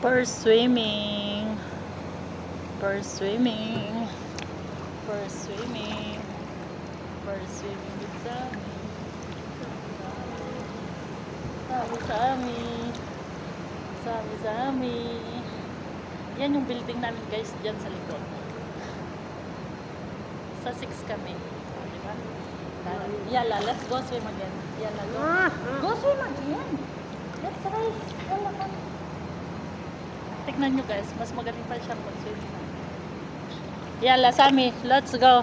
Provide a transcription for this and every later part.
For swimming. For swimming. For swimming. For swimming with Sammy. Sammy. Sammy, Sammy. Yan yung building namin guys, dyan sa likod. Sa 6 kami. Diba? Yala, let's go swim again. Yala, go. Go swim again. Let's race. Yala, come. Tignan nyo guys, mas magaling pa siyang mag-swim. Yala, Sammy, let's go.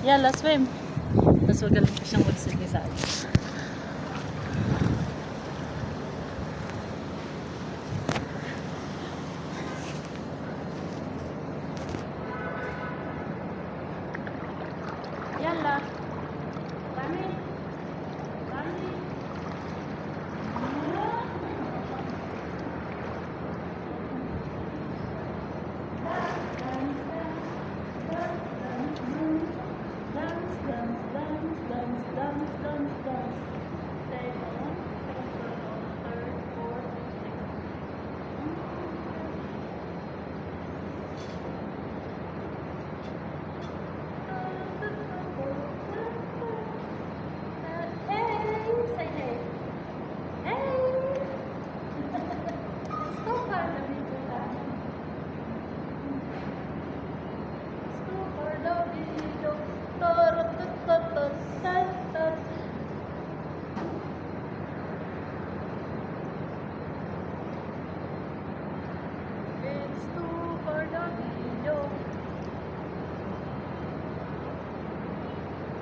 Yala, swim. Mas magaling pa siyang mag-swim sa akin. Yala. Sammy. Sammy.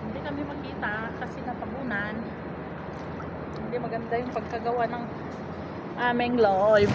Hindi kami makita kasi natabunan. Hindi maganda yung pagkagawa ng aming live.